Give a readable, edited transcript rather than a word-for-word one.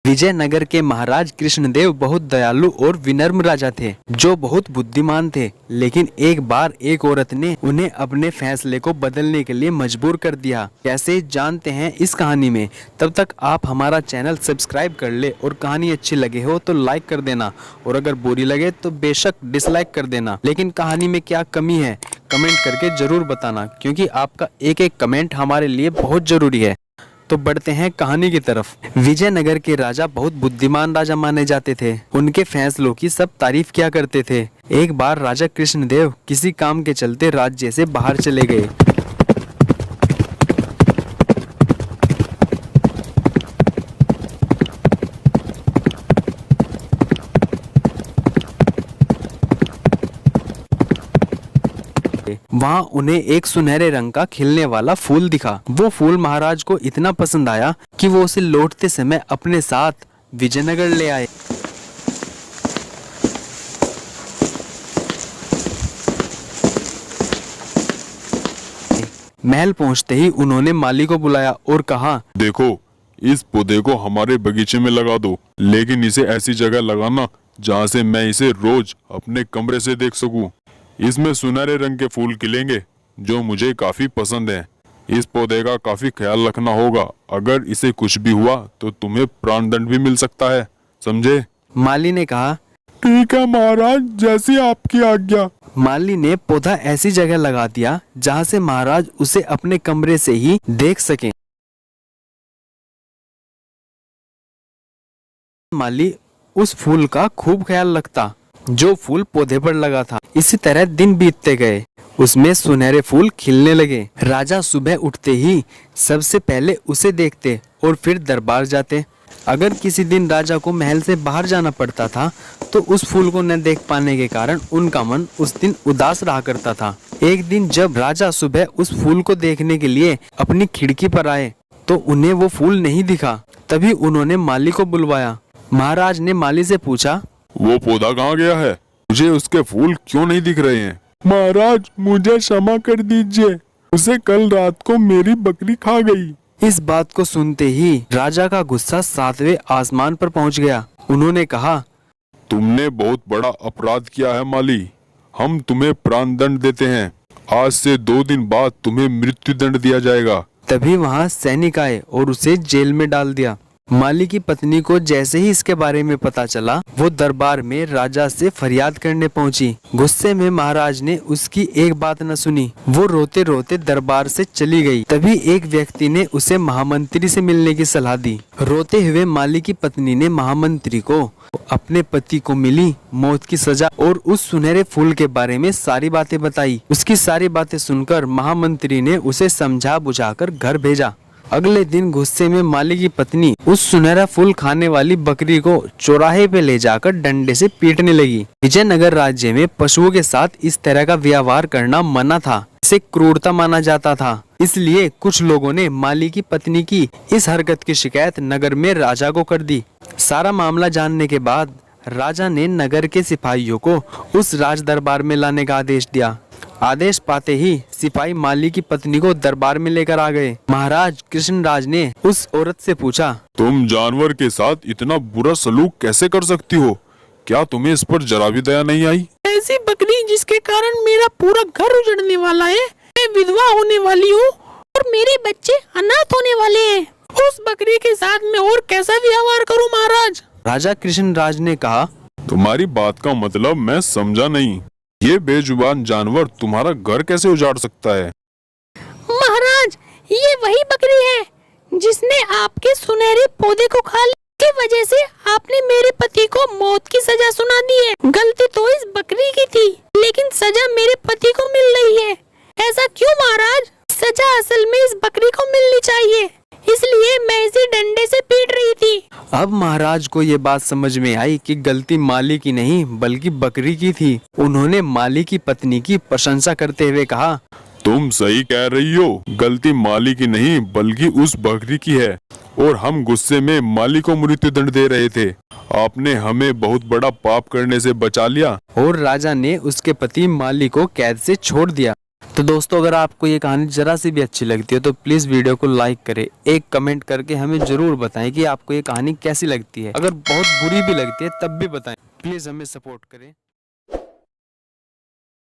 विजयनगर के महाराज कृष्णदेव बहुत दयालु और विनम्र राजा थे, जो बहुत बुद्धिमान थे। लेकिन एक बार एक औरत ने उन्हें अपने फैसले को बदलने के लिए मजबूर कर दिया। कैसे, जानते हैं इस कहानी में। तब तक आप हमारा चैनल सब्सक्राइब कर ले और कहानी अच्छी लगे हो तो लाइक कर देना, और अगर बुरी लगे तो बेशक डिसलाइक कर देना। लेकिन कहानी में क्या कमी है कमेंट करके जरूर बताना, क्योंकि आपका एक एक कमेंट हमारे लिए बहुत जरूरी है। तो बढ़ते हैं कहानी की तरफ। विजयनगर के राजा बहुत बुद्धिमान राजा माने जाते थे। उनके फैसलों की सब तारीफ किया करते थे। एक बार राजा कृष्णदेव किसी काम के चलते राज्य से बाहर चले गए। वहाँ उन्हें एक सुनहरे रंग का खिलने वाला फूल दिखा। वो फूल महाराज को इतना पसंद आया कि वो उसे लौटते समय अपने साथ विजयनगर ले आए। महल पहुँचते ही उन्होंने माली को बुलाया और कहा, देखो, इस पौधे को हमारे बगीचे में लगा दो, लेकिन इसे ऐसी जगह लगाना जहाँ से मैं इसे रोज अपने कमरे से देख सकूं। इसमें सुनहरे रंग के फूल खिलेंगे जो मुझे काफी पसंद हैं। इस पौधे का काफी ख्याल रखना होगा, अगर इसे कुछ भी हुआ तो तुम्हें प्राणदंड भी मिल सकता है, समझे? माली ने कहा, ठीक है महाराज, जैसी आपकी आज्ञा। माली ने पौधा ऐसी जगह लगा दिया जहाँ से महाराज उसे अपने कमरे से ही देख सकें। माली उस फूल का खूब ख्याल रखता जो फूल पौधे पर लगा था। इसी तरह दिन बीतते गए, उसमें सुनहरे फूल खिलने लगे। राजा सुबह उठते ही सबसे पहले उसे देखते और फिर दरबार जाते। अगर किसी दिन राजा को महल से बाहर जाना पड़ता था तो उस फूल को न देख पाने के कारण उनका मन उस दिन उदास रहा करता था। एक दिन जब राजा सुबह उस फूल को देखने के लिए अपनी खिड़की पर आए तो उन्हें वो फूल नहीं दिखा। तभी उन्होंने माली को बुलवाया। महाराज ने माली से पूछा, वो पौधा कहाँ गया है? मुझे उसके फूल क्यों नहीं दिख रहे हैं? महाराज, मुझे क्षमा कर दीजिए, उसे कल रात को मेरी बकरी खा गई। इस बात को सुनते ही राजा का गुस्सा 7वें आसमान पर पहुंच गया। उन्होंने कहा, तुमने बहुत बड़ा अपराध किया है माली, हम तुम्हें प्राणदंड देते हैं। आज से 2 दिन बाद तुम्हें मृत्यु दंड दिया जाएगा। तभी वहाँ सैनिक आए और उसे जेल में डाल दिया। माली की पत्नी को जैसे ही इसके बारे में पता चला, वो दरबार में राजा से फरियाद करने पहुंची। गुस्से में महाराज ने उसकी एक बात न सुनी। वो रोते रोते दरबार से चली गई। तभी एक व्यक्ति ने उसे महामंत्री से मिलने की सलाह दी। रोते हुए माली की पत्नी ने महामंत्री को अपने पति को मिली मौत की सजा और उस सुनहरे फूल के बारे में सारी बातें बताई। उसकी सारी बातें सुनकर महामंत्री ने उसे समझा बुझाकर घर भेजा। अगले दिन गुस्से में माली की पत्नी उस सुनहरा फूल खाने वाली बकरी को चौराहे पे ले जाकर डंडे से पीटने लगी। विजयनगर राज्य में पशुओं के साथ इस तरह का व्यवहार करना मना था। इसे क्रूरता माना जाता था। इसलिए कुछ लोगों ने माली की पत्नी की इस हरकत की शिकायत नगर में राजा को कर दी। सारा मामला जानने के बाद राजा ने नगर के सिपाहियों को उस राज दरबार में लाने का आदेश दिया। आदेश पाते ही सिपाही माली की पत्नी को दरबार में लेकर आ गए। महाराज कृष्णराज ने उस औरत से पूछा, तुम जानवर के साथ इतना बुरा सलूक कैसे कर सकती हो? क्या तुम्हें इस पर जरा भी दया नहीं आई? ऐसी बकरी जिसके कारण मेरा पूरा घर उजड़ने वाला है, मैं विधवा होने वाली हूँ और मेरे बच्चे अनाथ होने वाले हैं। उस बकरी के साथ मैं और कैसा व्यवहार करूँ महाराज? राजा कृष्णराज ने कहा, तुम्हारी बात का मतलब मैं समझा नहीं। ये बेजुबान जानवर तुम्हारा घर कैसे उजाड़ सकता है? महाराज, ये वही बकरी है जिसने आपके सुनहरे पौधे को खा लिया। की वजह से आपने मेरे पति को मौत की सजा सुना दी है। गलती तो इस बकरी की थी, लेकिन सजा मेरे पति को मिल रही है। ऐसा क्यों महाराज? सजा असल में इस बकरी को मिलनी चाहिए, इसलिए मैं इसे डंडे से पीट रही थी। अब महाराज को ये बात समझ में आई कि गलती माली की नहीं बल्कि बकरी की थी। उन्होंने माली की पत्नी की प्रशंसा करते हुए कहा, तुम सही कह रही हो, गलती माली की नहीं बल्कि उस बकरी की है, और हम गुस्से में माली को मृत्यु दंड दे रहे थे। आपने हमें बहुत बड़ा पाप करने से बचा लिया। और राजा ने उसके पति माली को कैद से छोड़ दिया। तो दोस्तों अगर आपको ये कहानी जरा सी भी अच्छी लगती है तो प्लीज वीडियो को लाइक करें, एक कमेंट करके हमें जरूर बताएं कि आपको ये कहानी कैसी लगती है। अगर बहुत बुरी भी लगती है तब भी बताएं, प्लीज हमें सपोर्ट करें।